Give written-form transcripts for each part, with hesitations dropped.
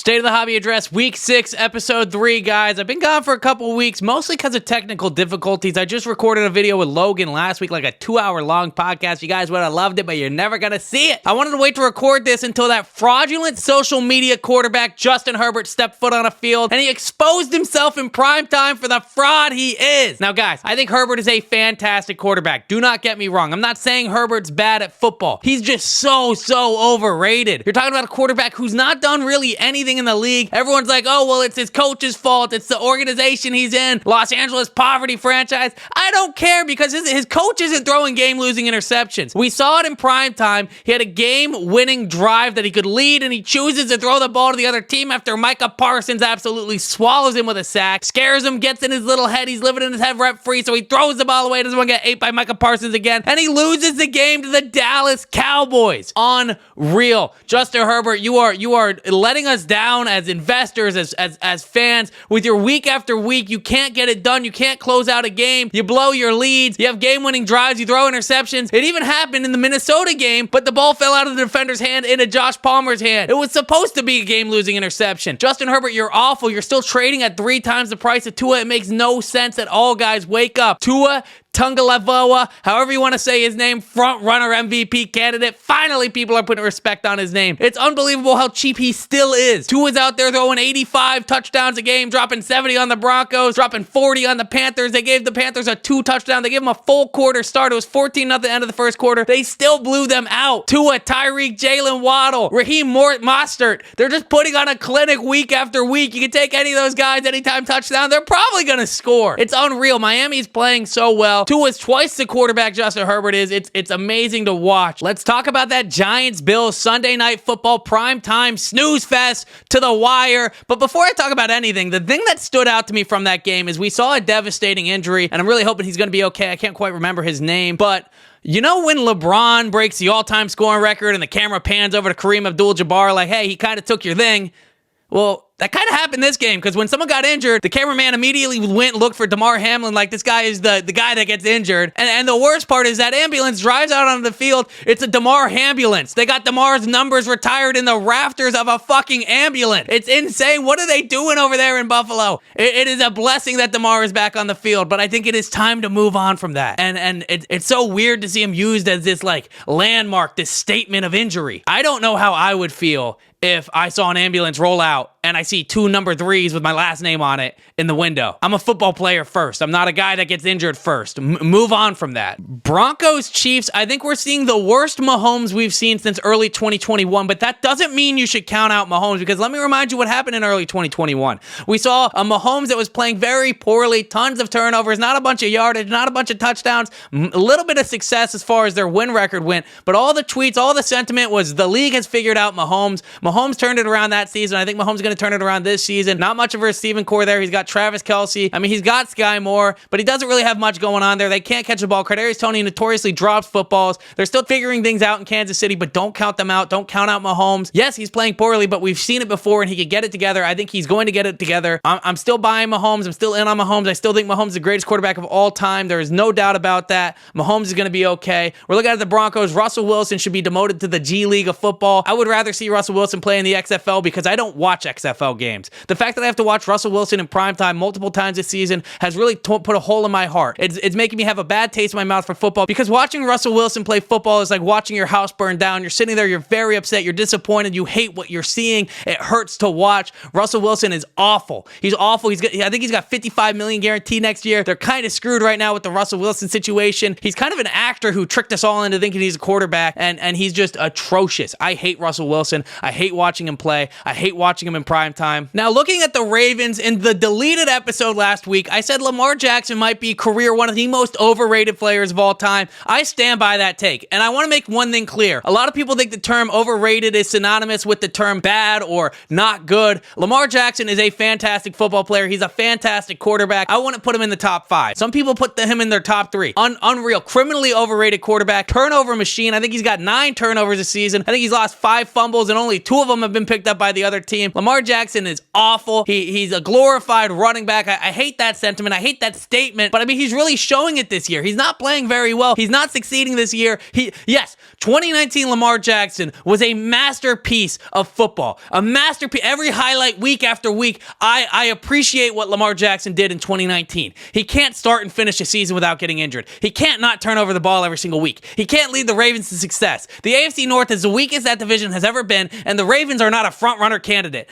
State of the Hobby Address, Week 6, Episode 3, guys. I've been gone for a couple weeks, mostly because of technical difficulties. I just recorded a video with Logan last week, like a 2-hour-long podcast. You guys would have loved it, but you're never going to see it. I wanted to wait to record this until that fraudulent social media quarterback, Justin Herbert, stepped foot on a field, and he exposed himself in prime time for the fraud he is. Now, guys, I think Herbert is a fantastic quarterback. Do not get me wrong. I'm not saying Herbert's bad at football. He's just so overrated. You're talking about a quarterback who's not done really anything in the league. Everyone's like, oh, well, it's his coach's fault. It's the organization he's in. Los Angeles poverty franchise. I don't care because his coach isn't throwing game-losing interceptions. We saw it in prime time. He had a game-winning drive that he could lead, and he chooses to throw the ball to the other team after Micah Parsons absolutely swallows him with a sack, scares him, gets in his little head. He's living in his head rep-free, so he throws the ball away, doesn't want to get ate by Micah Parsons again, and he loses the game to the Dallas Cowboys. Unreal. Justin Herbert, you are letting us down as investors, as fans, with your week after week. You can't get it done. You can't close out a game. You blow your leads. You have game-winning drives. You throw interceptions. It even happened in the Minnesota game, but the ball fell out of the defender's hand into Josh Palmer's hand. It was supposed to be a game-losing interception. Justin Herbert, you're awful. You're still trading at 3 times the price of Tua. It makes no sense at all, guys. Wake up. Tua Tagovailoa, however you want to say his name, front runner MVP candidate. Finally, people are putting respect on his name. It's unbelievable how cheap he still is. Tua's out there throwing 85 touchdowns a game, dropping 70 on the Broncos, dropping 40 on the Panthers. They gave the Panthers a 2 touchdown. They gave them a full quarter start. It was 14 at the end of the first quarter. They still blew them out. Tua, Tyreek, Jalen Waddle, Raheem Mostert. They're just putting on a clinic week after week. You can take any of those guys anytime touchdown. They're probably going to score. It's unreal. Miami's playing so well. Tua is twice the quarterback Justin Herbert is. It's amazing to watch. Let's talk about that Giants-Bills Sunday Night Football primetime snooze fest to the wire. But before I talk about anything, the thing that stood out to me from that game is we saw a devastating injury, and I'm really hoping he's going to be okay. I can't quite remember his name, but you know when LeBron breaks the all-time scoring record and the camera pans over to Kareem Abdul-Jabbar like, hey, he kind of took your thing? Well, that kind of happened this game because when someone got injured, the cameraman immediately went and looked for Damar Hamlin like this guy is the guy that gets injured. And the worst part is that ambulance drives out onto the field. It's a Damar ambulance. They got Damar's numbers retired in the rafters of a fucking ambulance. It's insane. What are they doing over there in Buffalo? It is a blessing that Damar is back on the field, but I think it is time to move on from that. And it's so weird to see him used as this like landmark, this statement of injury. I don't know how I would feel if I saw an ambulance roll out and I see 2 number 3s with my last name on it in the window. I'm a football player first. I'm not a guy that gets injured first. Move on from that. Broncos, Chiefs, I think we're seeing the worst Mahomes we've seen since early 2021, but that doesn't mean you should count out Mahomes because let me remind you what happened in early 2021. We saw a Mahomes that was playing very poorly, tons of turnovers, not a bunch of yardage, not a bunch of touchdowns, a little bit of success as far as their win record went, but all the tweets, all the sentiment was the league has figured out Mahomes. Mahomes turned it around that season. I think Mahomes is going to turn it around this season. Not much of a receiving core there. He's got Travis Kelce. I mean, he's got Sky Moore, but he doesn't really have much going on there. They can't catch the ball. Kadarius Toney notoriously drops footballs. They're still figuring things out in Kansas City, but don't count them out. Don't count out Mahomes. Yes, he's playing poorly, but we've seen it before, and he could get it together. I think he's going to get it together. I'm still buying Mahomes. I'm still in on Mahomes. I still think Mahomes is the greatest quarterback of all time. There is no doubt about that. Mahomes is going to be okay. We're looking at the Broncos. Russell Wilson should be demoted to the G League of football. I would rather see Russell Wilson play in the XFL because I don't watch XFL games. The fact that I have to watch Russell Wilson in primetime multiple times this season has really put a hole in my heart. It's making me have a bad taste in my mouth for football because watching Russell Wilson play football is like watching your house burn down. You're sitting there, you're very upset, you're disappointed, you hate what you're seeing. It hurts to watch. Russell Wilson is awful. He's awful. I think he's got $55 million guaranteed next year. They're kind of screwed right now with the Russell Wilson situation. He's kind of an actor who tricked us all into thinking he's a quarterback, and he's just atrocious. I hate Russell Wilson. I hate watching him play. I hate watching him in primetime. Now, looking at the Ravens, in the deleted episode last week, I said Lamar Jackson might be career one of the most overrated players of all time. I stand by that take, and I want to make one thing clear. A lot of people think the term overrated is synonymous with the term bad or not good. Lamar Jackson is a fantastic football player. He's a fantastic quarterback. I wouldn't put him in the top 5. Some people put him in their top 3. Unreal. Criminally overrated quarterback. Turnover machine. I think he's got 9 turnovers this season. I think he's lost 5 fumbles, and only 2 2 of them have been picked up by the other team. Lamar Jackson is awful. He's a glorified running back. I hate that sentiment. I hate that statement. But I mean, he's really showing it this year. He's not playing very well. He's not succeeding this year. Yes, 2019 Lamar Jackson was a masterpiece of football. A masterpiece. Every highlight week after week, I appreciate what Lamar Jackson did in 2019. He can't start and finish a season without getting injured. He can't not turn over the ball every single week. He can't lead the Ravens to success. The AFC North is the weakest that division has ever been, and the Ravens are not a front-runner candidate.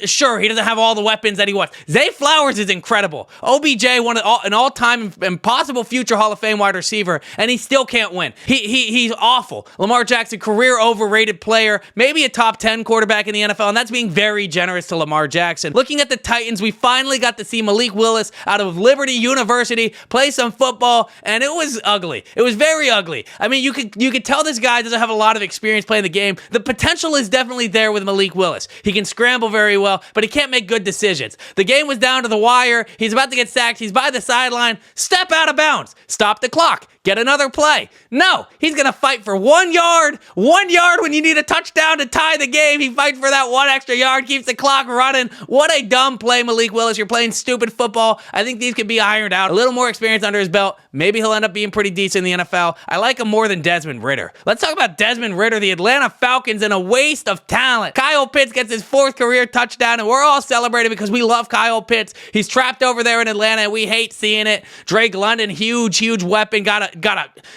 Sure, he doesn't have all the weapons that he wants. Zay Flowers is incredible. OBJ, an all-time and possible future Hall of Fame wide receiver, and he still can't win. He's awful. Lamar Jackson, career overrated player, maybe a top 10 quarterback in the NFL, and that's being very generous to Lamar Jackson. Looking at the Titans, we finally got to see Malik Willis out of Liberty University play some football, and it was ugly. It was very ugly. I mean, you could tell this guy doesn't have a lot of experience playing the game. The potential is definitely there with Malik Willis. He can scramble very well, but he can't make good decisions. The game was down to the wire. He's about to get sacked. He's by the sideline. Step out of bounds. Stop the clock. Get another play. No, he's going to fight for 1 yard. 1 yard when you need a touchdown to tie the game. He fights for that 1 extra yard, keeps the clock running. What a dumb play, Malik Willis. You're playing stupid football. I think these could be ironed out. A little more experience under his belt. Maybe he'll end up being pretty decent in the NFL. I like him more than Desmond Ridder. Let's talk about Desmond Ridder, the Atlanta Falcons, and a waste of talent. Kyle Pitts gets his 4th career touchdown, and we're all celebrating because we love Kyle Pitts. He's trapped over there in Atlanta, and we hate seeing it. Drake London, huge weapon.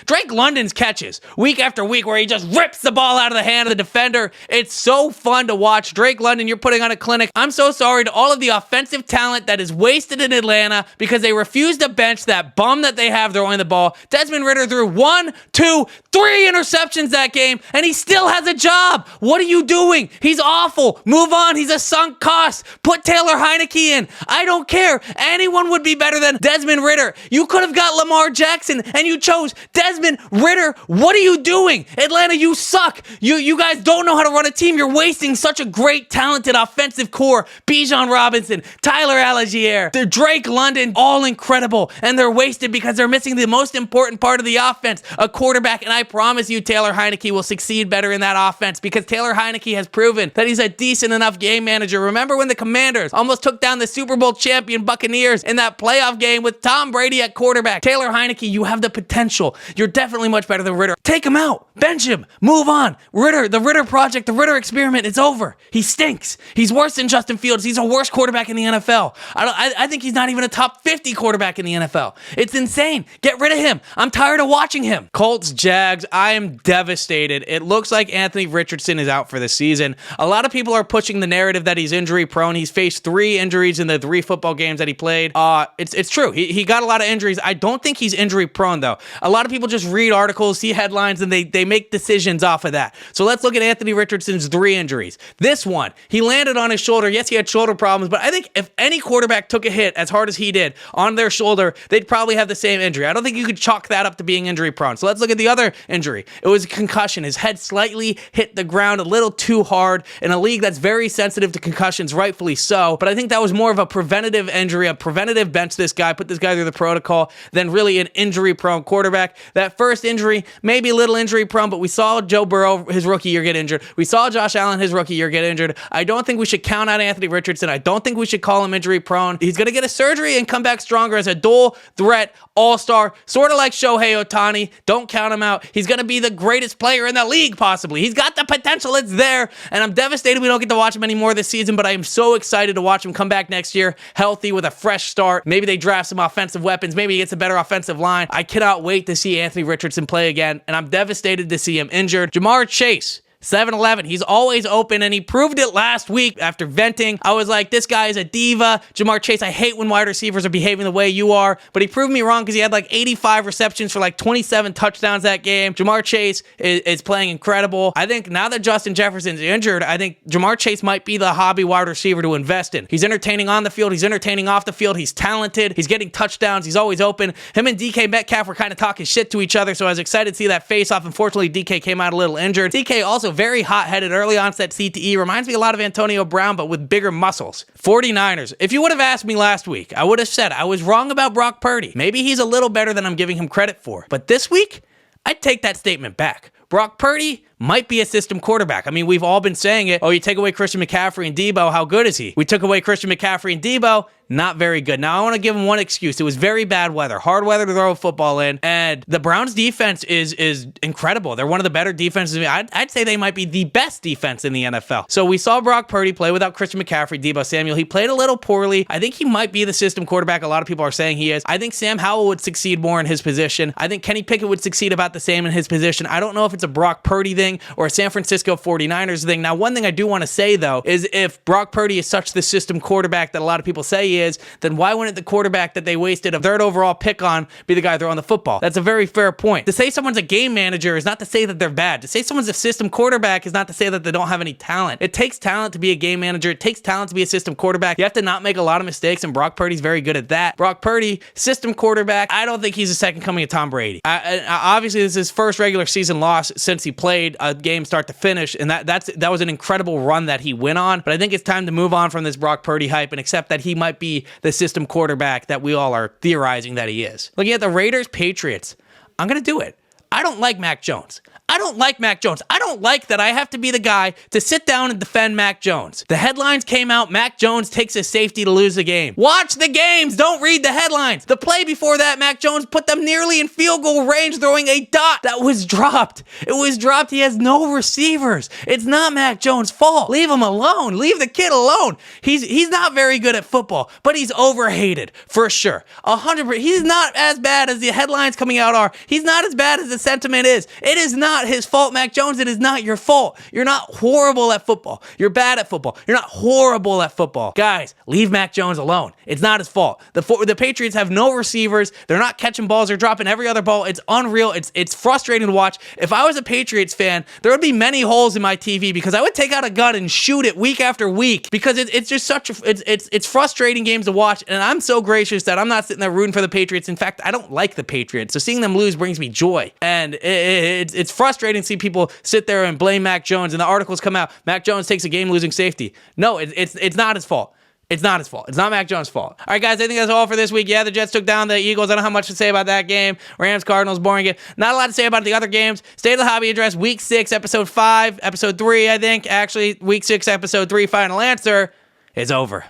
Drake London's catches week after week where he just rips the ball out of the hand of the defender. It's so fun to watch. Drake London, you're putting on a clinic. I'm so sorry to all of the offensive talent that is wasted in Atlanta because they refuse to bench that bum that they have throwing the ball. Desmond Ridder threw 1, 2, 3 interceptions that game, and he still has a job. What are you doing? He's awful. Move on. He's a sunk cost. Put Taylor Heineke in. I don't care. Anyone would be better than Desmond Ridder. You could have got Lamar Jackson, and you chose Desmond Ridder. What are you doing? Atlanta, you suck. You guys don't know how to run a team. You're wasting such a great, talented offensive core. Bijan Robinson, Tyler Algier, Drake London, all incredible, and they're wasted because they're missing the most important part of the offense, a quarterback, and I promise you Taylor Heineke will succeed better in that offense because Taylor Heineke has proven that he's a decent enough game manager. Remember when the Commanders almost took down the Super Bowl champion Buccaneers in that playoff game with Tom Brady at quarterback? Taylor Heineke, you have the potential. You're definitely much better than Ridder. Take him out. Bench him. Move on. Ridder, the Ridder project, the Ridder experiment, it's over. He stinks. He's worse than Justin Fields. He's a worse quarterback in the NFL. I think he's not even a top 50 quarterback in the NFL. It's insane. Get rid of him. I'm tired of watching him. Colts, Jags, I am devastated. It looks like Anthony Richardson is out for the season. A lot of people are pushing the narrative that he's injury prone. He's faced 3 injuries in the 3 football games that he played. It's true. He got a lot of injuries. I don't think he's injury prone though. A lot of people just read articles, see headlines, and they make decisions off of that. So let's look at Anthony Richardson's 3 injuries. This one, he landed on his shoulder. Yes, he had shoulder problems, but I think if any quarterback took a hit as hard as he did on their shoulder, they'd probably have the same injury. I don't think you could chalk that up to being injury prone. So let's look at the other injury. It was a concussion. His head slightly hit the ground a little too hard in a league that's very sensitive to concussions, rightfully so. But I think that was more of a preventative injury, a preventative bench this guy, put this guy through the protocol, than really an injury prone quarterback. That first injury, maybe a little injury prone, but we saw Joe Burrow his rookie year get injured. We saw Josh Allen his rookie year get injured. I don't think we should count out Anthony Richardson. I don't think we should call him injury prone. He's going to get a surgery and come back stronger as a dual threat all-star, sort of like Shohei Ohtani. Don't count him out. He's going to be the greatest player in the league, possibly. He's got the potential. It's there, and I'm devastated we don't get to watch him anymore this season, but I am so excited to watch him come back next year, healthy, with a fresh start. Maybe they draft some offensive weapons. Maybe he gets a better offensive line. I cannot wait to see Anthony Richardson play again, and I'm devastated to see him injured. Jamar Chase, 7-11. He's always open, and he proved it last week after venting. I was like, this guy is a diva. Jamar Chase, I hate when wide receivers are behaving the way you are, but he proved me wrong because he had like 85 receptions for like 27 touchdowns that game. Jamar Chase is playing incredible. I think now that Justin Jefferson's injured, I think Jamar Chase might be the hobby wide receiver to invest in. He's entertaining on the field. He's entertaining off the field. He's talented. He's getting touchdowns. He's always open. Him and DK Metcalf were kind of talking shit to each other, so I was excited to see that face-off. Unfortunately, DK came out a little injured. DK also very hot-headed, early onset CTE. Reminds me a lot of Antonio Brown, but with bigger muscles. 49ers. If you would have asked me last week, I would have said I was wrong about Brock Purdy. Maybe he's a little better than I'm giving him credit for. But this week, I'd take that statement back. Brock Purdy might be a system quarterback. I mean, we've all been saying it. Oh, you take away Christian McCaffrey and Debo, how good is he? We took away Christian McCaffrey and Debo, not very good. Now, I want to give him one excuse. It was very bad weather, hard weather to throw a football in, and the Browns' defense is incredible. They're one of the better defenses. I'd say they might be the best defense in the NFL. So we saw Brock Purdy play without Christian McCaffrey, Debo Samuel. He played a little poorly. I think he might be the system quarterback. A lot of people are saying he is. I think Sam Howell would succeed more in his position. I think Kenny Pickett would succeed about the same in his position. I don't know if it's a Brock Purdy thing or a San Francisco 49ers thing. Now, one thing I do want to say, though, is if Brock Purdy is such the system quarterback that a lot of people say he is, then why wouldn't the quarterback that they wasted a third overall pick on be the guy throwing the football? That's a very fair point. To say someone's a game manager is not to say that they're bad. To say someone's a system quarterback is not to say that they don't have any talent. It takes talent to be a game manager. It takes talent to be a system quarterback. You have to not make a lot of mistakes, and Brock Purdy's very good at that. Brock Purdy, system quarterback, I don't think he's the second coming of Tom Brady. Obviously, this is his first regular season loss since he played a game start to finish, and that was an incredible run that he went on, but I think it's time to move on from this Brock Purdy hype and accept that he might be the system quarterback that we all are theorizing that he is. Looking at the Raiders, Patriots, I'm going to do it. I don't like Mac Jones. I don't like Mac Jones. I don't like that I have to be the guy to sit down and defend Mac Jones. The headlines came out, Mac Jones takes a safety to lose the game. Watch the games. Don't read the headlines. The play before that, Mac Jones put them nearly in field goal range throwing a dot that was dropped. It was dropped. He has no receivers. It's not Mac Jones' fault. Leave him alone. Leave the kid alone. He's not very good at football, but he's overhated for sure. 100%. He's not as bad as the headlines coming out are. He's not as bad as the sentiment is. It is not his fault, Mac Jones. It is not your fault. You're not horrible at football. You're bad at football. You're not horrible at football. Guys, leave Mac Jones alone. It's not his fault. The Patriots have no receivers. They're not catching balls. They're dropping every other ball. It's unreal. It's frustrating to watch. If I was a Patriots fan, there would be many holes in my TV because I would take out a gun and shoot it week after week because it's just it's frustrating games to watch, and I'm so gracious that I'm not sitting there rooting for the Patriots. In fact, I don't like the Patriots, so seeing them lose brings me joy, and it's frustrating to see people sit there and blame Mac Jones, and the articles come out, Mac Jones takes a game-losing safety. No, it's not his fault. It's not his fault. It's not Mac Jones' fault. All right, guys, I think that's all for this week. Yeah, the Jets took down the Eagles. I don't have much to say about that game. Rams, Cardinals, boring game. Not a lot to say about the other games. State of the Hobby Address, Week 6, Episode 5, Episode 3, I think. Actually, Week 6, Episode 3, Final Answer is over.